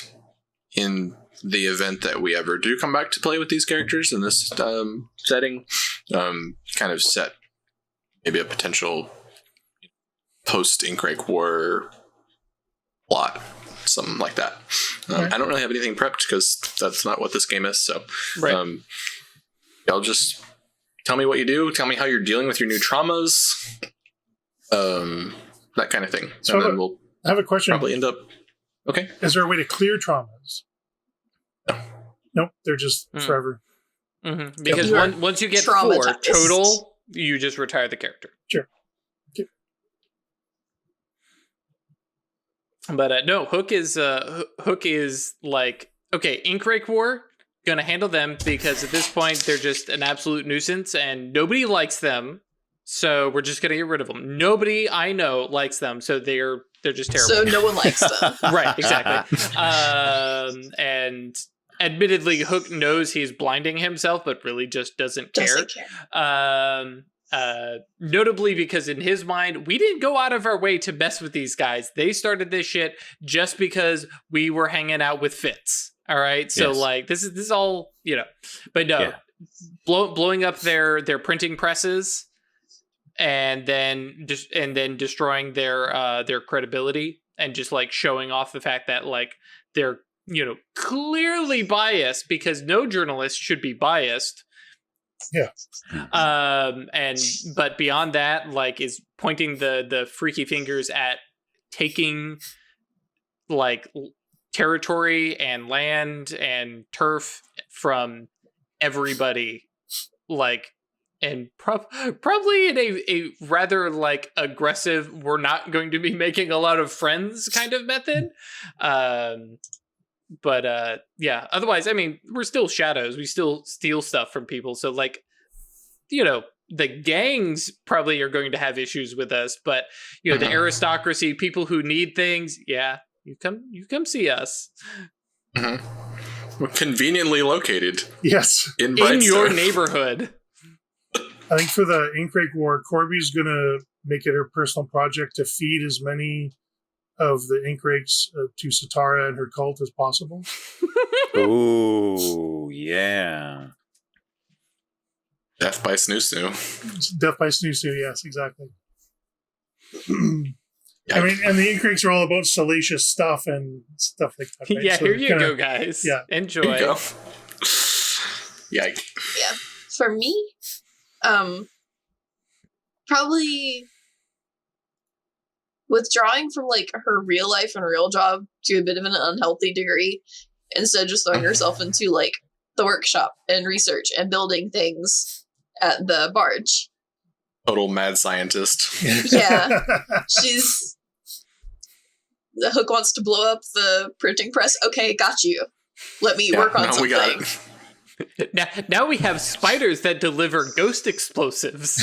in the event that we ever do come back to play with these characters in this setting, kind of set maybe a potential post-ink rake war plot, something like that. I don't really have anything prepped because that's not what this game is. So, Right. y'all just tell me what you do. Tell me how you're dealing with your new traumas. That kind of thing. So and then we'll I have a question. probably end up. Okay. Is there a way to clear traumas? No. Nope, they're just Mm. forever. Mhm. Because You are once you get 4 traumatized. total, you just retire the character. Sure. Okay. But no, Hook is like, okay, Ink Rake War, gonna handle them because at this point they're just an absolute nuisance and nobody likes them. So we're just gonna get rid of them. Nobody I know likes them, so they're just terrible. So no one likes them. Right, exactly. And admittedly, Hook knows he's blinding himself, but really just doesn't care. Notably because in his mind, we didn't go out of our way to mess with these guys. They started this shit just because we were hanging out with Fitz. All right. So like this is all, but no, blowing up their printing presses and then destroying their credibility and just like showing off the fact that like they're, clearly biased, because no journalist should be biased. Yeah. But beyond that, like, is pointing the freaky fingers at taking like territory and land and turf from everybody, like, and probably in a rather like aggressive, we're not going to be making a lot of friends kind of method. But otherwise, I mean, we're still shadows. We still steal stuff from people. So like, the gangs probably are going to have issues with us, but the aristocracy, people who need things, you come see us. We're conveniently located. Yes. In your neighborhood. I think for the Inkrake War, Corby's going to make it her personal project to feed as many of the Inkrakes to Satara and her cult as possible. Ooh, yeah. Death by Snoo. Death by Snoo, yes, exactly. I mean, and the Inkrakes are all about salacious stuff and stuff like that. Right? Yeah, so here you go, guys. Yeah, enjoy. Here you go. Yikes. Yeah. For me, probably withdrawing from like her real life and real job to a bit of an unhealthy degree, instead of just throwing herself into like the workshop and research and building things at the barge. Total mad scientist. Yeah. The Hook wants to blow up the printing press. Okay, got you. Let me work on something. We got it. Now we have spiders that deliver ghost explosives.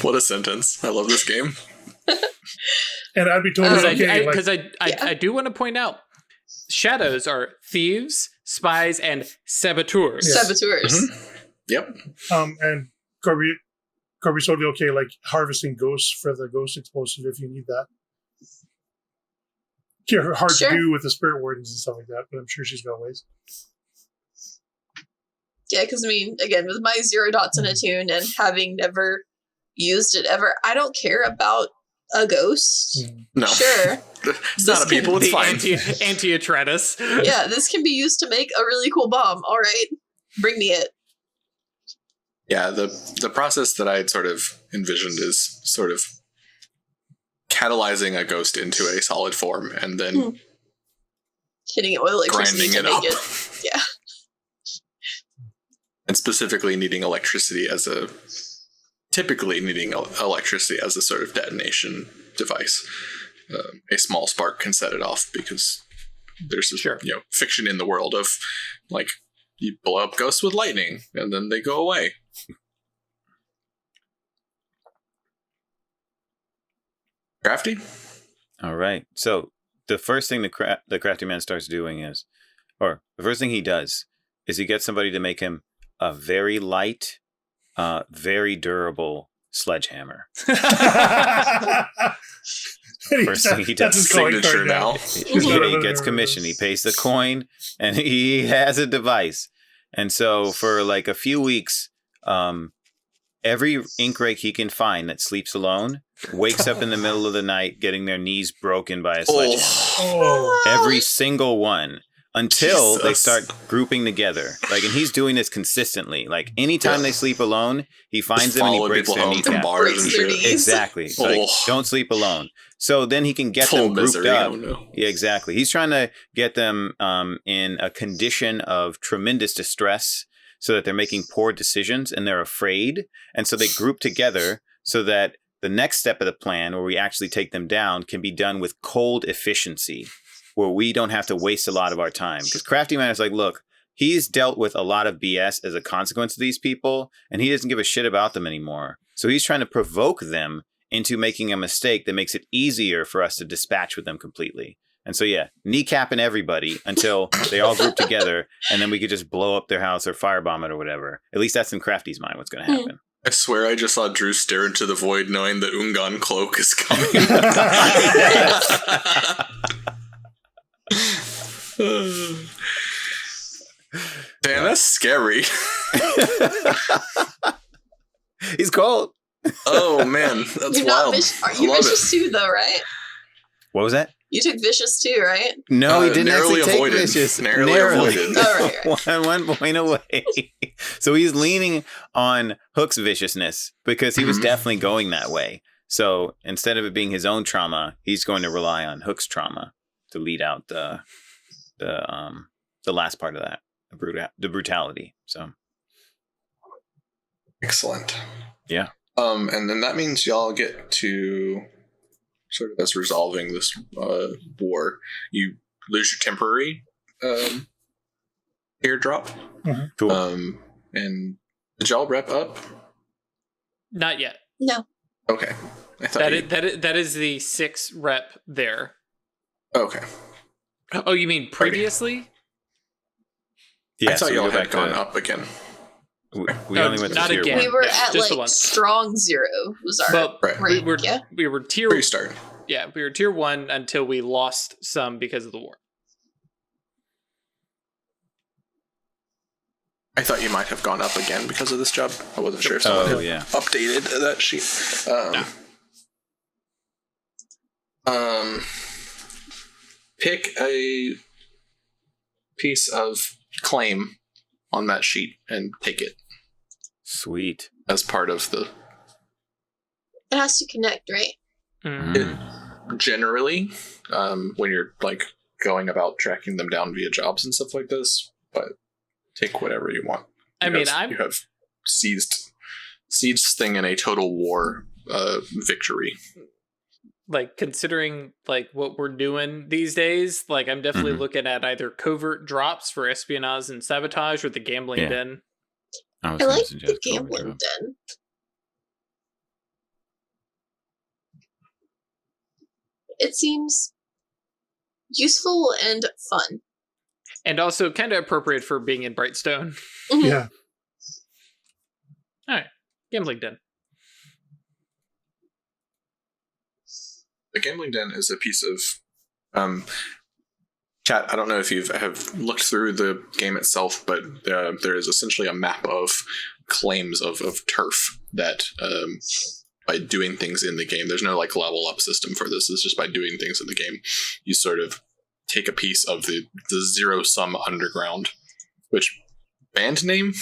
What a sentence. I love this game. And I'd be totally okay. Because I do want to point out, shadows are thieves, spies, and saboteurs. Yeah. Saboteurs. Mm-hmm. Yep. And Corby's totally okay, like harvesting ghosts for the ghost explosive if you need that. Hard to do with the spirit wardens and stuff like that, but I'm sure she's got ways. Yeah, because I mean, again, with my 0 dots in a tune and having never used it ever, I don't care about a ghost. No. Sure. It's not a people, it's fine. Anti-Atratus. Yeah, this can be used to make a really cool bomb. All right, bring me it. Yeah, the process that I'd sort of envisioned is sort of catalyzing a ghost into a solid form and then hitting it with electricity grinding to it make up. it. Yeah. And specifically needing electricity as a sort of detonation device. A small spark can set it off because there's fiction in the world of like you blow up ghosts with lightning and then they go away. Crafty? All right. So the first thing the Crafty Man starts doing is, or the first thing he does is he gets somebody to make him a very light, very durable sledgehammer. First thing he does. Signature now. He gets commission. He pays the coin, and he has a device. And so for like a few weeks, every Inkrake he can find that sleeps alone wakes up in the middle of the night getting their knees broken by a sledgehammer. Every single one. Until they start grouping together. Like, and he's doing this consistently. Like, anytime they sleep alone, he finds them and he breaks their kneecap. Exactly. So, like, don't sleep alone. So then he can get them grouped up. Yeah, exactly. He's trying to get them in a condition of tremendous distress so that they're making poor decisions and they're afraid. And so they group together so that the next step of the plan, where we actually take them down, can be done with cold efficiency, where we don't have to waste a lot of our time. Because Crafty Man is like, look, he's dealt with a lot of BS as a consequence of these people, and he doesn't give a shit about them anymore. So he's trying to provoke them into making a mistake that makes it easier for us to dispatch with them completely. And so, yeah, kneecapping everybody until they all group together, and then we could just blow up their house or firebomb it or whatever. At least that's in Crafty's mind what's going to happen. I swear I just saw Drew stare into the void knowing the Ungan cloak is coming. Damn, that's scary. He's cold. Oh, man. That's You're wild. Are you vicious too, though, right? What was that? You took vicious too, right? No, he didn't narrowly actually take avoided. vicious. Narrowly avoided. Oh, right. One point away. So he's leaning on Hook's viciousness because he was definitely going that way. So instead of it being his own trauma, he's going to rely on Hook's trauma to lead out the last part of that, the brutality. So Excellent. yeah. And then that means y'all get to sort of as resolving this war. You lose your temporary airdrop. Cool. And did y'all rep up? Not yet. No. Okay. I thought That is the 6 rep there. Okay. Oh, you mean previously? Yeah, I thought so y'all we go had back gone to, up again. we only went to not tier again. one. We were Yeah, at just the like one. strong 0 was our Well, Right. rank, we were tier Restart. Yeah, we were tier 1 until we lost some because of the war. I thought you might have gone up again because of this job. I wasn't sure if someone Oh, had yeah. updated that sheet. Pick a piece of claim on that sheet and take it Sweet. as part of the. It has to connect, right? Generally, when you're like going about tracking them down via jobs and stuff like this, but take whatever you want. You have seized thing in a total war victory. Like, considering like what we're doing these days, like I'm definitely looking at either covert drops for espionage and sabotage or the gambling den. I I like the gambling den. It seems useful and fun. And also kind of appropriate for being in Brightstone. Yeah. All right. Gambling den. The gambling den is a piece of chat. I don't know if you have looked through the game itself, but there is essentially a map of claims of turf that by doing things in the game, there's no like level up system for this. It's just by doing things in the game, you sort of take a piece of the zero sum underground, which band name.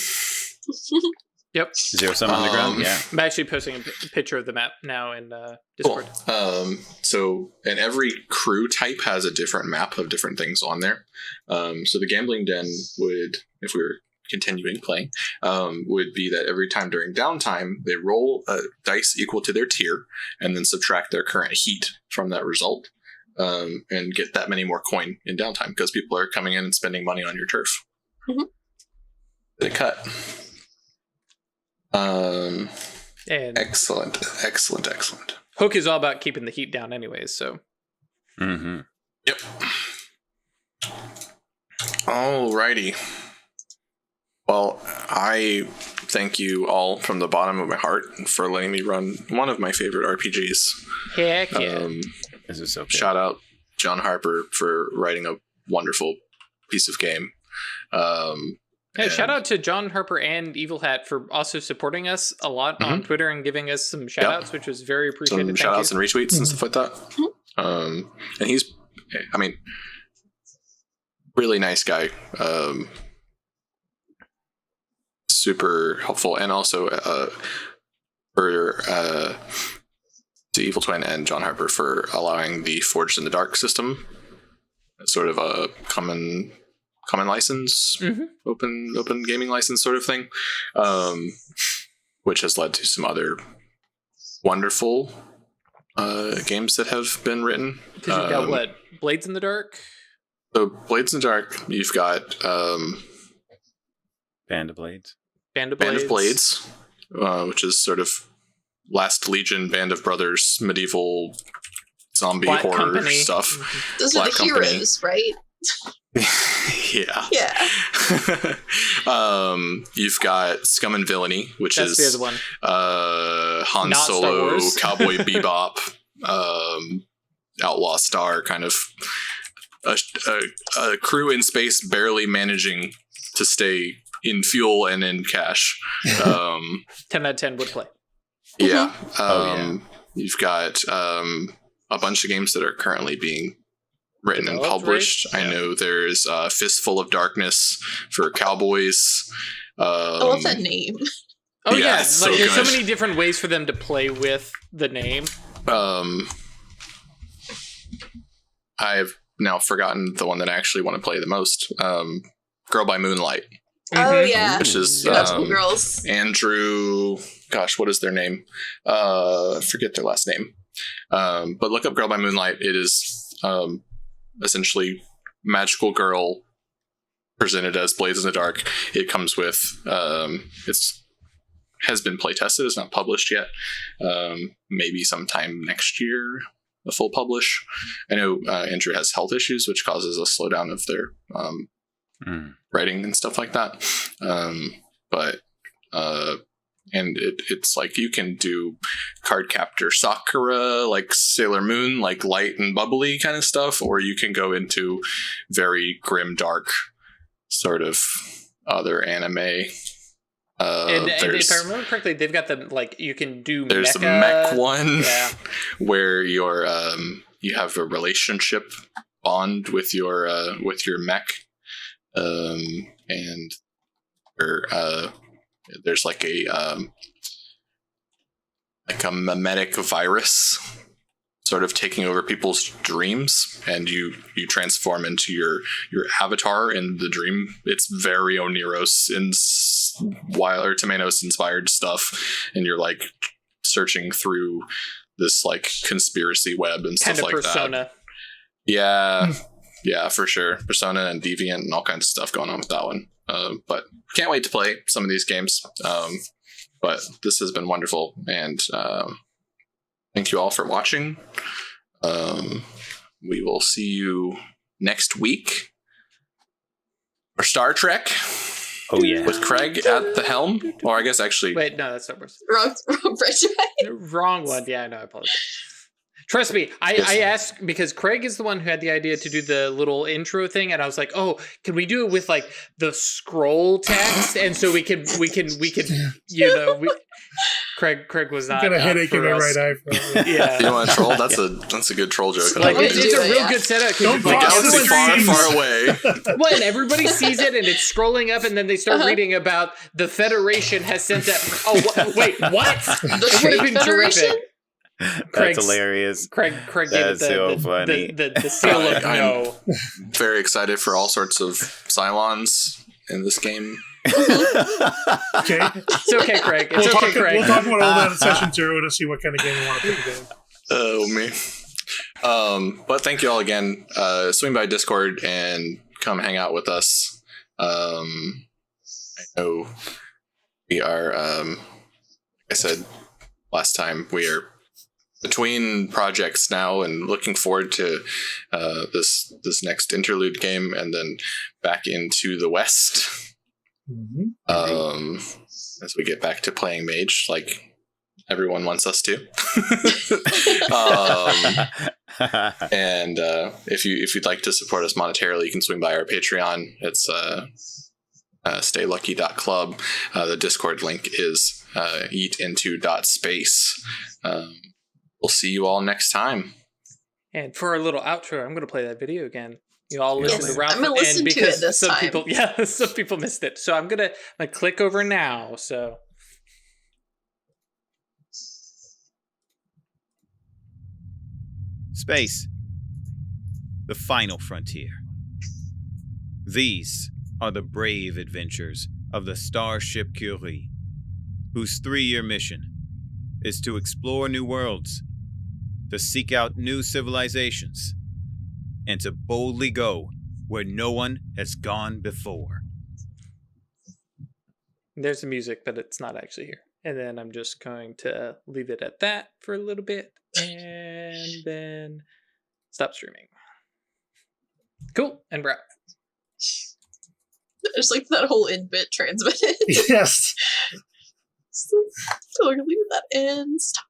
Yep. Zero Sum Underground? Yeah. I'm actually posting a picture of the map now in Discord. Cool. And every crew type has a different map of different things on there. So the gambling den would, if we were continuing playing, would be that every time during downtime, they roll a dice equal to their tier and then subtract their current heat from that result and get that many more coin in downtime because people are coming in and spending money on your turf. Mm-hmm. They cut. And Excellent. Hook is all about keeping the heat down anyways, so. Mm-hmm. Yep. Alrighty. Well, I thank you all from the bottom of my heart for letting me run one of my favorite RPGs. Heck yeah. This is so good. Shout out John Harper for writing a wonderful piece of game. Hey, shout out to John Harper and Evil Hat for also supporting us a lot on Twitter and giving us some shout outs, which was very appreciated. Some shout outs and retweets and stuff like that. And he's, I mean, really nice guy. Super helpful. And also to Evil Twin and John Harper for allowing the Forged in the Dark system. It's sort of a common license, open gaming license sort of thing, which has led to some other wonderful games that have been written. Because you've got what? Blades in the Dark? So Blades in the Dark, you've got Band of Blades. Band of Blades, which is sort of Last Legion, Band of Brothers, medieval zombie Black horror Company. stuff. Those are Black the Company. heroes, right? Yeah. Yeah. You've got Scum and Villainy, which That's the is other one. Han Not Star Solo, Wars. Cowboy Bebop, Outlaw Star, kind of a crew in space barely managing to stay in fuel and in cash. 10 out of 10 would play. Yeah. Oh, You've got a bunch of games that are currently being written and Developed, published. right? I know there's Fistful of Darkness for Cowboys. I love that name. Oh Yeah, yeah, it's like so there's so good. many different ways for them to play with the name. I've now forgotten the one that I actually want to play the most. Girl by Moonlight, Oh Mhm. yeah. which is Magical girls. Andrew. Gosh, what is their name? Forget their last name. But look up Girl by Moonlight. It is essentially magical girl presented as Blades in the Dark. It comes with has been play tested. It's not published yet. Maybe sometime next year, a full publish. I know Andrew has health issues, which causes a slowdown of their writing and stuff like that. And it's like you can do card captor Sakura, like Sailor Moon, like light and bubbly kind of stuff, or you can go into very grim, dark sort of other anime. And if I remember correctly, they've got the like you can do. There's mecha. the mech one, Yeah. where you're you have a relationship bond with your mech, and there's like a mimetic virus sort of taking over people's dreams, and you transform into your avatar in the dream. It's very Oneros or Tomanos inspired stuff, and you're like searching through this like conspiracy web and Kind stuff of like Persona. that. Yeah, for sure. Persona and Deviant and all kinds of stuff going on with that one. But can't wait to play some of these games. But this has been wonderful, and thank you all for watching. We will see you next week for Star Trek. Oh yeah. With Craig at the helm. Or I guess actually... Wait, no, that's not worse. Wrong franchise. Wrong one. Yeah, I know. I apologize. Trust me, I asked because Craig is the one who had the idea to do the little intro thing, and I was like, "Oh, can we do it with like the scroll text?" And so we could, Craig was not. Got a headache in for my us. right eye. For Yeah. You want to troll? That's a good troll joke. Like Okay. it's a real good setup. Don't The Like, cross galaxy the far, streams. far away. well, and everybody sees it, and it's scrolling up, and then they start Uh-huh. reading about the Federation has sent that. Oh, wait, what? The It would have Trade been Federation? terrific. That's Craig's- hilarious. Craig gave it That's so funny. the seal of I'm- no. Very excited for all sorts of Cylons in this game. Okay. It's okay, Craig. It's okay, Craig. We'll talk about all that in session 0 to see what kind of game we want to put together. Oh, me. But thank you all again. Swing by Discord and come hang out with us. I know we are, like I said last time, we are between projects now and looking forward to this next interlude game, and then back into the West as we get back to playing Mage like everyone wants us to. And if you'd like to support us monetarily, you can swing by our Patreon. It's staylucky.club. The Discord link is eatinto.space. We'll see you all next time. And for our little outro, I'm going to play that video again. You all listen Yes, to Ralph. I'm gonna listen and to because it this some time. people, some people missed it. So I'm gonna click over now. So Space. The final frontier. These are the brave adventures of the Starship Curie, whose 3-year mission is to explore new worlds, to seek out new civilizations, and to boldly go where no one has gone before. there's the music, but it's not actually here. And then I'm just going to leave it at that for a little bit and then stop streaming. Cool. And we're out. Just like that whole in bit transmitted. Yes. So leave that and stop.